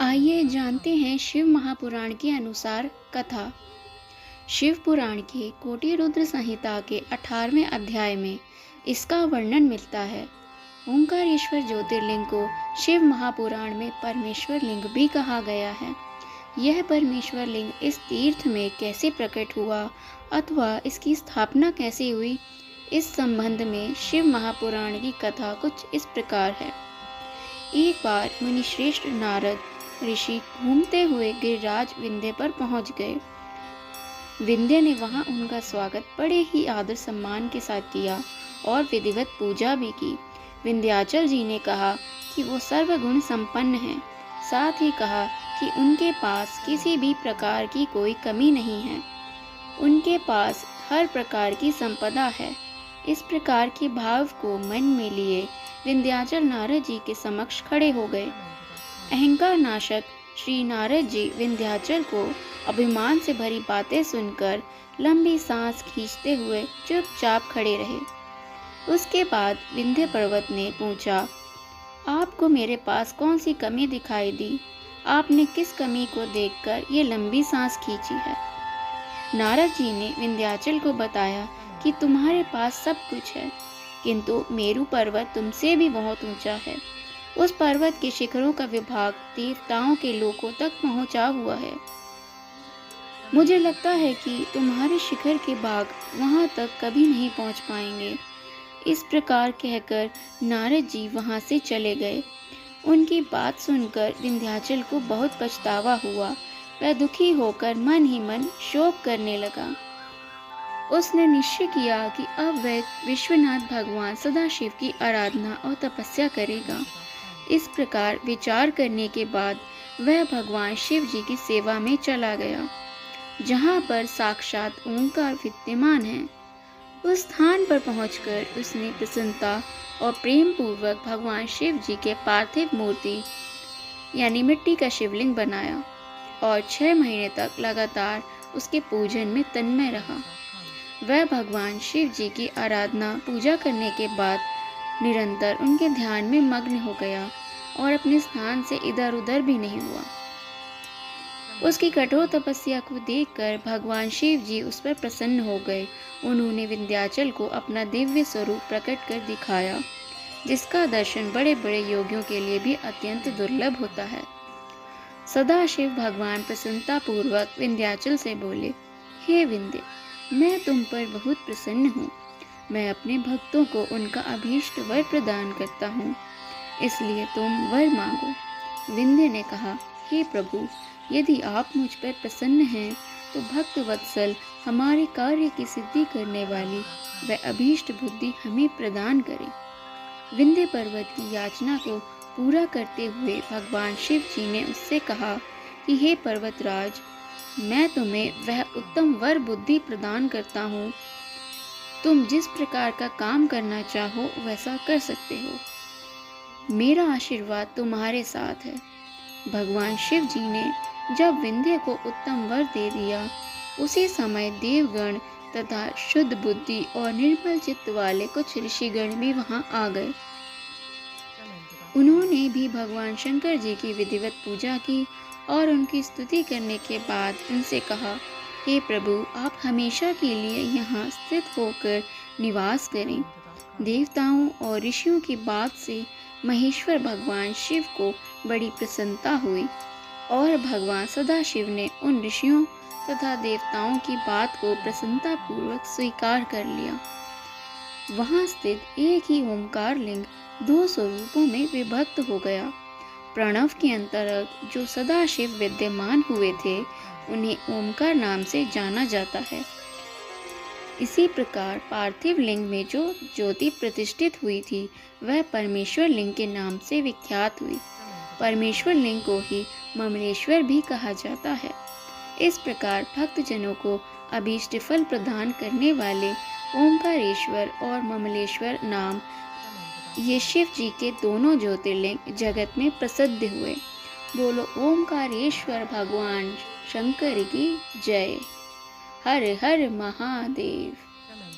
आइए जानते हैं शिव महापुराण के अनुसार कथा। शिव पुराण के कोटि रुद्र संहिता के 18वें अध्याय में इसका वर्णन मिलता है। ओंकारेश्वर ज्योतिर्लिंग को शिव महापुराण में परमेश्वर लिंग भी कहा गया है। यह परमेश्वर लिंग इस तीर्थ में कैसे प्रकट हुआ अथवा इसकी स्थापना कैसे हुई, इस संबंध में शिव महापुराण की कथा कुछ इस प्रकार है। एक बार मुनिश्रेष्ठ नारद ऋषि घूमते हुए गिरिराज विंध्य पर पहुंच गए। विंध्य ने वहां उनका स्वागत बड़े ही आदर सम्मान के साथ किया और विधिवत पूजा भी की। विंध्याचल जी ने कहा कि वो सर्वगुण संपन्न हैं। साथ ही कहा कि उनके पास किसी भी प्रकार की कोई कमी नहीं है, उनके पास हर प्रकार की संपदा है। इस प्रकार के भाव को मन में लिए विंध्याचल नारद जी के समक्ष खड़े हो गए। अहंकार नाशक श्री नारद जी विंध्याचल को अभिमान से भरी बातें सुनकर लंबी सांस खींचते हुए चुपचाप खड़े रहे। उसके बाद विंध्य पर्वत ने पूछा, आपको मेरे पास कौन सी कमी दिखाई दी? आपने किस कमी को देखकर ये लंबी सांस खींची है? नारद जी ने विंध्याचल को बताया कि तुम्हारे पास सब कुछ है, किंतु मेरू पर्वत तुमसे भी बहुत ऊंचा है। उस पर्वत के शिखरों का विभाग देवताओं के लोकों तक पहुंचा हुआ है। मुझे लगता है कि तुम्हारे शिखर के भाग वहां तक कभी नहीं पहुंच पाएंगे। इस प्रकार कहकर नारद जी वहां से चले गए। उनकी बात सुनकर विंध्याचल को बहुत पछतावा हुआ। वह दुखी होकर मन ही मन शोक करने लगा। उसने निश्चय किया कि अब वह विश्वनाथ भगवान सदाशिव की आराधना और तपस्या करेगा। इस प्रकार विचार करने के बाद वह भगवान शिव जी की सेवा में चला गया, जहाँ पर साक्षात ओंकार विद्यमान है। उस स्थान पर पहुंचकर उसने प्रसन्नता और प्रेम पूर्वक भगवान शिव जी के पार्थिव मूर्ति यानी मिट्टी का शिवलिंग बनाया और 6 महीने तक लगातार उसके पूजन में तन्मय रहा। वह भगवान शिव जी की आराधना पूजा करने के बाद निरंतर उनके ध्यान में मग्न हो गया और अपने स्थान से इधर उधर भी नहीं हुआ। उसकी कठोर तपस्या को देखकर भगवान शिव जी उस पर प्रसन्न हो गए। उन्होंने विंध्याचल को अपना दिव्य स्वरूप प्रकट कर दिखाया, जिसका दर्शन बड़े बड़े योगियों के लिए भी अत्यंत दुर्लभ होता है। सदाशिव भगवान प्रसन्नता पूर्वक विंध्याचल से बोले, हे विंध्य, मैं तुम पर बहुत प्रसन्न हूँ। मैं अपने भक्तों को उनका अभीष्ट वर प्रदान करता हूँ, इसलिए तुम वर मांगो। विंध्य ने कहा, हे प्रभु, यदि आप मुझ पर प्रसन्न हैं तो भक्त वत्सल हमारे कार्य की सिद्धि करने वाली वह अभीष्ट बुद्धि हमें प्रदान करें। विंध्य पर्वत की याचना को पूरा करते हुए भगवान शिव जी ने उससे कहा कि हे पर्वतराज, मैं तुम्हें वह उत्तम वर बुद्धि प्रदान करता हूँ। तुम जिस प्रकार का काम करना चाहो वैसा कर सकते हो। मेरा आशीर्वाद तुम्हारे साथ है। भगवान शिव जी ने जब विंध्य को उत्तम वर दे दिया, उसी समय देवगण तथा शुद्ध बुद्धि और निर्मल चित्त वाले कुछ ऋषिगण भी वहां आ गए। उन्होंने भी भगवान शंकर जी की विधिवत पूजा की और उनकी स्तुति करने के बाद उनसे कहा, हे प्रभु, आप हमेशा के लिए यहाँ स्थित होकर निवास करें। देवताओं और ऋषियों की बात से महेश्वर भगवान शिव को बड़ी प्रसन्नता हुई और भगवान सदाशिव ने उन ऋषियों तथा देवताओं की बात को प्रसन्नता पूर्वक स्वीकार कर लिया। वहां स्थित एक ही ओंकार लिंग 2 स्वरूपों में विभक्त हो गया। प्रणव के अंतर्गत जो सदाशिव विद्यमान हुए थे, उन्हें ओंकार नाम से जाना जाता है। इसी प्रकार पार्थिव लिंग में जो ज्योति प्रतिष्ठित हुई थी, वह परमेश्वर लिंग के नाम से विख्यात हुई। परमेश्वर लिंग को ही ममलेश्वर भी कहा जाता है। इस प्रकार भक्तजनों को अभीष्ट फल प्रदान करने वाले ओंकारेश्वर और ममलेश्वर नाम ये शिव जी के दोनों ज्योतिर्लिंग जगत में प्रसिद्ध हुए। बोलो ओंकारेश्वर भगवान शंकर की जय। हर हर महादेव।